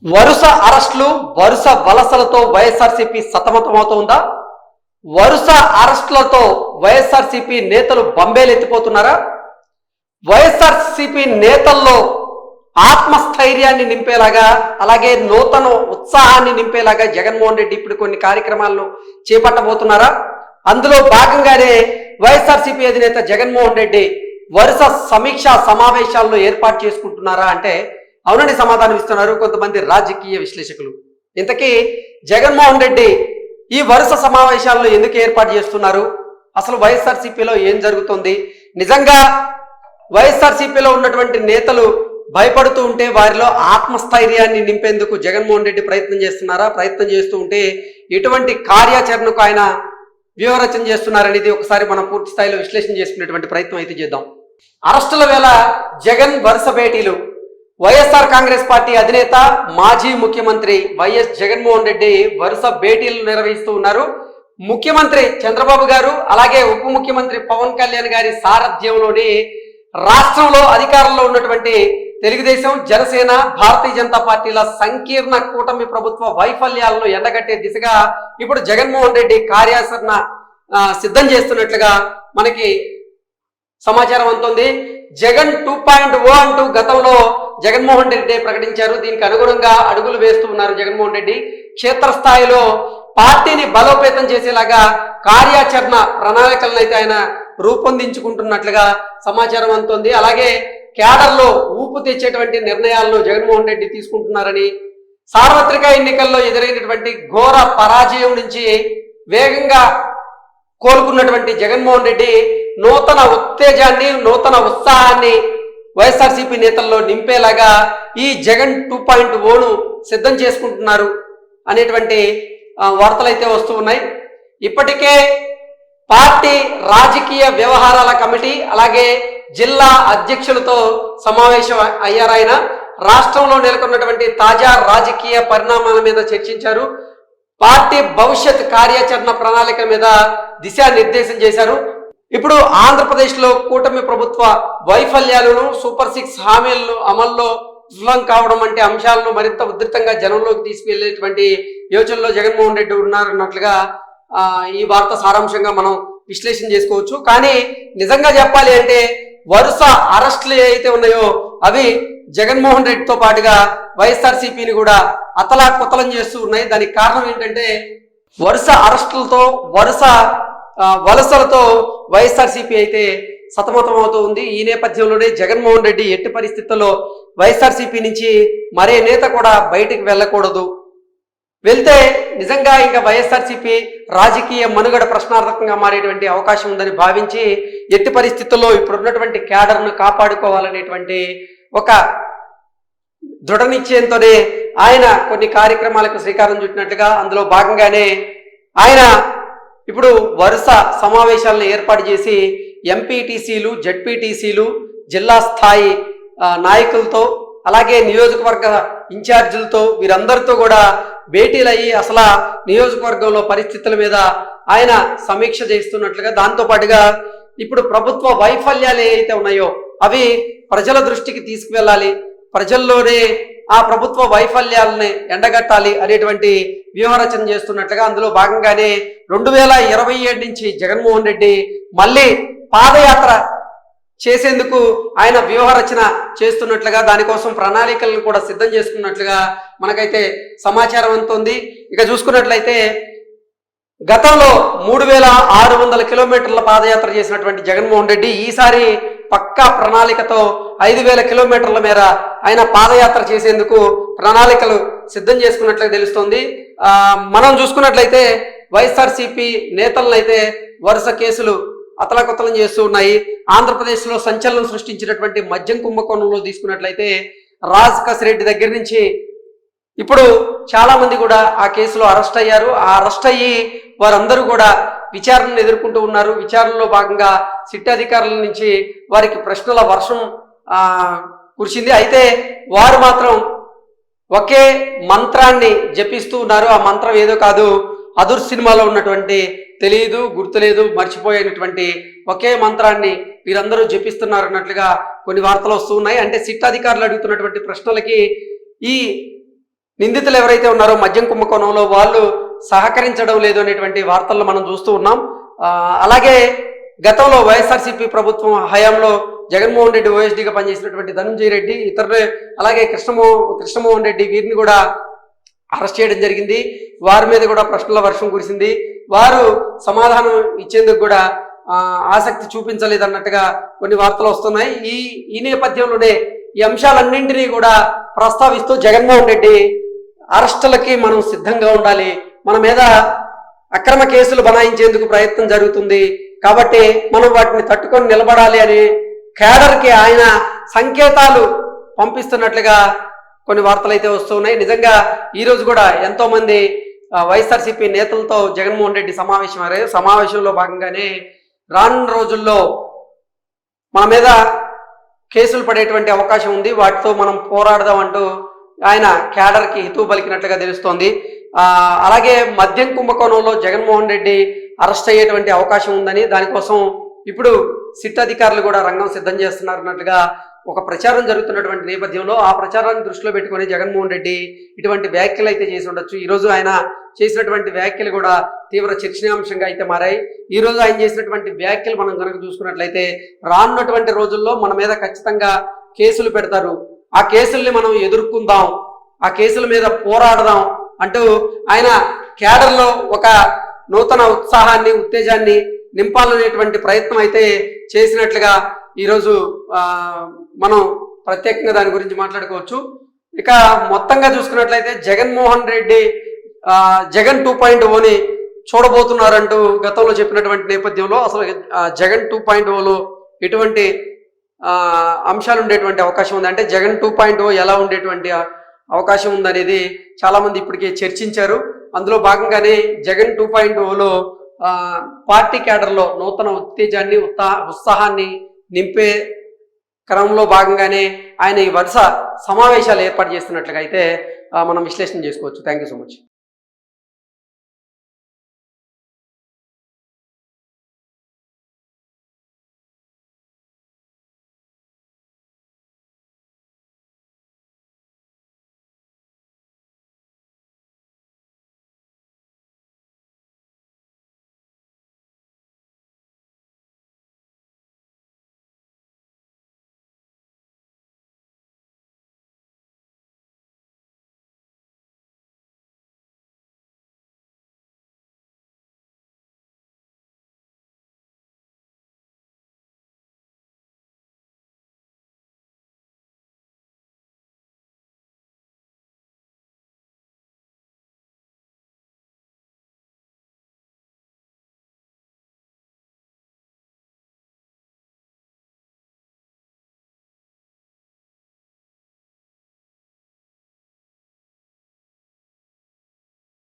వరుస అరెస్టులు, వరుస వలసలతో వైఎస్ఆర్సీపీ సతమతమవుతోందా? వరుస అరెస్టులతో వైఎస్ఆర్సీపీ నేతలు బంబేలెత్తిపోతున్నారా? వైఎస్ఆర్సీపీ నేతల్లో ఆత్మస్థైర్యాన్ని నింపేలాగా, అలాగే నూతన ఉత్సాహాన్ని నింపేలాగా జగన్మోహన్ రెడ్డి ఇప్పుడు కొన్ని కార్యక్రమాలను చేపట్టబోతున్నారా? అందులో భాగంగానే వైఎస్ఆర్సీపీ అధినేత జగన్మోహన్ రెడ్డి వరుస సమీక్షా సమావేశాలను ఏర్పాటు చేసుకుంటున్నారా అంటే అవునని సమాధానం ఇస్తున్నారు కొంతమంది రాజకీయ విశ్లేషకులు. ఇంతకీ జగన్మోహన్ రెడ్డి ఈ వరుస సమావేశాలను ఎందుకు ఏర్పాటు చేస్తున్నారు? అసలు వైఎస్ఆర్సీపీలో ఏం జరుగుతుంది? నిజంగా వైఎస్ఆర్సీపీలో ఉన్నటువంటి నేతలు భయపడుతూ ఉంటే వారిలో ఆత్మస్థైర్యాన్ని నింపేందుకు జగన్మోహన్ రెడ్డి ప్రయత్నం చేస్తున్నారా? ప్రయత్నం చేస్తూ ఉంటే ఎటువంటి కార్యాచరణకు ఆయన వ్యూహరచన చేస్తున్నారనేది ఒకసారి మనం పూర్తి స్థాయిలో విశ్లేషణ చేసుకునేటువంటి ప్రయత్నం అయితే చేద్దాం. అరెస్టుల వేళ జగన్ వరుస భేటీలు. వైఎస్ఆర్ కాంగ్రెస్ పార్టీ అధినేత మాజీ ముఖ్యమంత్రి వైఎస్ జగన్మోహన్ రెడ్డి వరుస భేటీలు నిర్వహిస్తూ ఉన్నారు. ముఖ్యమంత్రి చంద్రబాబు గారు అలాగే ఉప ముఖ్యమంత్రి పవన్ కళ్యాణ్ గారి సారథ్యంలోని రాష్ట్రంలో అధికారంలో ఉన్నటువంటి తెలుగుదేశం, జనసేన, భారతీయ జనతా పార్టీల సంకీర్ణ కూటమి ప్రభుత్వ వైఫల్యాలను ఎండగట్టే దిశగా ఇప్పుడు జగన్మోహన్ రెడ్డి కార్యాచరణ సిద్ధం చేస్తున్నట్లుగా మనకి సమాచారం అందుతుంది. జగన్ 2.0 అంటూ గతంలో జగన్మోహన్ రెడ్డి ప్రకటించారు. దీనికి అనుగుణంగా అడుగులు వేస్తూ ఉన్నారు జగన్మోహన్ రెడ్డి. క్షేత్రస్థాయిలో పార్టీని బలోపేతం చేసేలాగా కార్యాచరణ ప్రణాళికలను అయితే ఆయన రూపొందించుకుంటున్నట్లుగా సమాచారం అందుతుంది. అలాగే క్యాడర్లో ఊపు తెచ్చేటువంటి నిర్ణయాలను జగన్మోహన్ రెడ్డి తీసుకుంటున్నారని, సార్వత్రిక ఎన్నికల్లో ఎదురైనటువంటి ఘోర పరాజయం నుంచి వేగంగా కోలుకున్నటువంటి జగన్మోహన్ రెడ్డి నూతన ఉత్తేజాన్ని, నూతన ఉత్సాహాన్ని వైఎస్ఆర్సీపీ నేతల్లో నింపేలాగా ఈ జగన్ 2.0ను సిద్ధం చేసుకుంటున్నారు అనేటువంటి వార్తలు అయితే వస్తూ ఉన్నాయి. ఇప్పటికే పార్టీ రాజకీయ వ్యవహారాల కమిటీ అలాగే జిల్లా అధ్యక్షులతో సమావేశం అయ్యారాయన. రాష్ట్రంలో నెలకొన్నటువంటి తాజా రాజకీయ పరిణామాల మీద చర్చించారు. పార్టీ భవిష్యత్ కార్యాచరణ ప్రణాళిక మీద దిశానిర్దేశం చేశారు. ఇప్పుడు ఆంధ్రప్రదేశ్లో కూటమి ప్రభుత్వ వైఫల్యాలను, సూపర్ 6 హామీలను అమల్లో విఫలం కావడం వంటి అంశాలను మరింత ఉధృతంగా జనంలోకి తీసుకెళ్లేటువంటి యోచనలో జగన్మోహన్ రెడ్డి ఉన్నారన్నట్లుగా ఈ వార్త సారాంశంగా మనం విశ్లేషణ చేసుకోవచ్చు. కానీ నిజంగా చెప్పాలి అంటే వరుస అరెస్టులు ఏవైతే ఉన్నాయో అవి జగన్మోహన్ రెడ్డితో పాటుగా వైఎస్ఆర్సీపీని కూడా అతలాకుతలం చేస్తూ ఉన్నాయి. దానికి కారణం ఏంటంటే వరుస అరెస్టులతో, వరుస వలసలతో వైఎస్ఆర్సీపీ అయితే సతమతం అవుతూ ఉంది. ఈ నేపథ్యంలోనే జగన్మోహన్ రెడ్డి ఎట్టి పరిస్థితుల్లో వైఎస్ఆర్సీపీ నుంచి మరే నేత కూడా బయటికి వెళ్ళకూడదు, వెళ్తే నిజంగా ఇంకా వైఎస్ఆర్సీపీ రాజకీయ మనుగడ ప్రశ్నార్థకంగా మారేటువంటి అవకాశం ఉందని భావించి ఎట్టి పరిస్థితుల్లో ఇప్పుడున్నటువంటి క్యాడర్ను కాపాడుకోవాలనేటువంటి ఒక దృఢ నిశ్చయంతోనే ఆయన కొన్ని కార్యక్రమాలకు శ్రీకారం చుట్టినట్లుగా అందులో భాగంగానే ఆయన ఇప్పుడు వరుస సమావేశాలను ఏర్పాటు చేసి ఎంపీటీసీలు, జడ్పీటీసీలు, జిల్లా స్థాయి నాయకులతో అలాగే నియోజకవర్గ ఇన్ఛార్జీలతో వీరందరితో కూడా భేటీలు అయ్యి అసలు నియోజకవర్గంలో పరిస్థితుల మీద ఆయన సమీక్ష చేస్తున్నట్లుగా, దాంతోపాటుగా ఇప్పుడు ప్రభుత్వ వైఫల్యాలు ఏవైతే ఉన్నాయో అవి ప్రజల దృష్టికి తీసుకువెళ్ళాలి, ప్రజల్లోనే ఆ ప్రభుత్వ వైఫల్యాలని ఎండగట్టాలి అనేటువంటి వ్యూహరచన చేస్తున్నట్లుగా అందులో భాగంగానే 2027 నుంచి జగన్మోహన్ రెడ్డి మళ్ళీ పాదయాత్ర చేసేందుకు ఆయన వ్యూహరచన చేస్తున్నట్లుగా, దానికోసం ప్రణాళికలను కూడా సిద్ధం చేసుకున్నట్లుగా మనకైతే సమాచారం అందుతుంది. ఇక చూసుకున్నట్లయితే గతంలో 3600 కిలోమీటర్ల పాదయాత్ర చేసినటువంటి జగన్మోహన్ రెడ్డి ఈసారి పక్కా ప్రణాళికతో 5000 కిలోమీటర్ల మేర ఆయన పాదయాత్ర చేసేందుకు ప్రణాళికలు సిద్ధం చేసుకున్నట్లుగా తెలుస్తోంది. మనం చూసుకున్నట్లయితే వైఎస్ఆర్సీపీ నేతలను అయితే వరుస కేసులు అతలాకుతలం చేస్తూ ఉన్నాయి. ఆంధ్రప్రదేశ్లో సంచలనం సృష్టించినటువంటి మద్యం కుంభకోణంలో తీసుకున్నట్లయితే రాజ్ కసిరెడ్డి దగ్గర నుంచి ఇప్పుడు చాలా మంది కూడా ఆ కేసులో అరెస్ట్ అయ్యారు. ఆ అరెస్ట్ అయ్యి వారందరూ కూడా విచారణను ఎదుర్కొంటూ ఉన్నారు. విచారణలో భాగంగా సిట్ అధికారుల నుంచి వారికి ప్రశ్నల వర్షం కురిసింది. అయితే వారు మాత్రం ఒకే మంత్రాన్ని జపిస్తూ ఉన్నారు. ఆ మంత్రం ఏదో కాదు, అదుర్ సినిమాలో ఉన్నటువంటి తెలియదు, గుర్తులేదు, మర్చిపోయినటువంటి ఒకే మంత్రాన్ని వీరందరూ జపిస్తున్నారు అన్నట్లుగా కొన్ని వార్తలు వస్తూ ఉన్నాయి. అంటే సిట్ అధికారులు అడుగుతున్నటువంటి ప్రశ్నలకి ఈ నిందితులు ఎవరైతే ఉన్నారో మద్యం కుంభకోణంలో వాళ్ళు సహకరించడం లేదు అనేటువంటి వార్తల్లో మనం చూస్తూ ఉన్నాం. అలాగే గతంలో వైఎస్ఆర్సీపీ ప్రభుత్వం హయాంలో జగన్మోహన్ రెడ్డి ఓఎస్డీగా పనిచేసినటువంటి ధనంజయ రెడ్డి, ఇతరులు, అలాగే కృష్ణమోహన్ రెడ్డి, వీరిని కూడా అరెస్ట్ చేయడం జరిగింది. వారి మీద కూడా ప్రశ్నల వర్షం కురిసింది. వారు సమాధానం ఇచ్చేందుకు కూడా ఆసక్తి చూపించలేదన్నట్టుగా కొన్ని వార్తలు వస్తున్నాయి. ఈ నేపథ్యంలోనే ఈ అంశాలన్నింటినీ కూడా ప్రస్తావిస్తూ జగన్మోహన్ రెడ్డి అరెస్టులకి మనం సిద్ధంగా ఉండాలి, మన మీద అక్రమ కేసులు బనాయించేందుకు ప్రయత్నం జరుగుతుంది కాబట్టి మనం వాటిని తట్టుకొని నిలబడాలి అని కేడర్కి ఆయన సంకేతాలు పంపిస్తున్నట్లుగా కొన్ని వార్తలు అయితే వస్తున్నాయి. నిజంగా ఈరోజు కూడా ఎంతో మంది వైఎస్ఆర్సీపీ నేతలతో జగన్మోహన్ రెడ్డి సమావేశమయ్యారు. సమావేశంలో భాగంగానే రానున్న రోజుల్లో మన మీద కేసులు పడేటువంటి అవకాశం ఉంది, వాటితో మనం పోరాడదాం అంటూ ఆయన కేడర్కి హితవు పలికినట్లుగా తెలుస్తోంది. అలాగే మద్యం కుంభకోణంలో జగన్మోహన్ రెడ్డి అరెస్ట్ అయ్యేటువంటి అవకాశం ఉందని, దానికోసం ఇప్పుడు సిట్ అధికారులు కూడా రంగం సిద్ధం చేస్తున్నారన్నట్లుగా ఒక ప్రచారం జరుగుతున్నటువంటి నేపథ్యంలో ఆ ప్రచారాన్ని దృష్టిలో పెట్టుకుని జగన్మోహన్ రెడ్డి ఇటువంటి వ్యాఖ్యలు అయితే చేసి ఉండొచ్చు. ఈరోజు ఆయన చేసినటువంటి వ్యాఖ్యలు కూడా తీవ్ర చర్చనీయాంశంగా అయితే మారాయి. ఈరోజు ఆయన చేసినటువంటి వ్యాఖ్యలు మనం కనుక చూసుకున్నట్లయితే రానున్నటువంటి రోజుల్లో మన మీద ఖచ్చితంగా కేసులు పెడతారు, ఆ కేసుల్ని మనం ఎదుర్కొందాం, ఆ కేసుల మీద పోరాడదాం అంటూ ఆయన కేడర్లో ఒక నూతన ఉత్సాహాన్ని, ఉత్తేజాన్ని నింపాలనేటువంటి ప్రయత్నం అయితే చేసినట్లుగా ఈరోజు మనం ప్రత్యేకంగా దాని గురించి మాట్లాడుకోవచ్చు. ఇక మొత్తంగా చూసుకున్నట్లయితే జగన్మోహన్ రెడ్డి జగన్ 2.0ని చూడబోతున్నారంటూ గతంలో చెప్పినటువంటి నేపథ్యంలో అసలు జగన్ 2.0లో ఎటువంటి అంశాలు ఉండేటువంటి అవకాశం ఉంది, అంటే జగన్ 2.0 ఎలా ఉండేటువంటి అవకాశం ఉందనేది చాలామంది ఇప్పటికే చర్చించారు. అందులో భాగంగానే జగన్ 2.0లో పార్టీ క్యాడర్లో నూతన ఉత్తేజాన్ని, ఉత్సాహాన్ని నింపే క్రమంలో భాగంగానే ఆయన ఈ వరుస సమావేశాలు ఏర్పాటు చేస్తున్నట్లుగా అయితే మనం విశ్లేషణ చేసుకోవచ్చు. Thank you so much.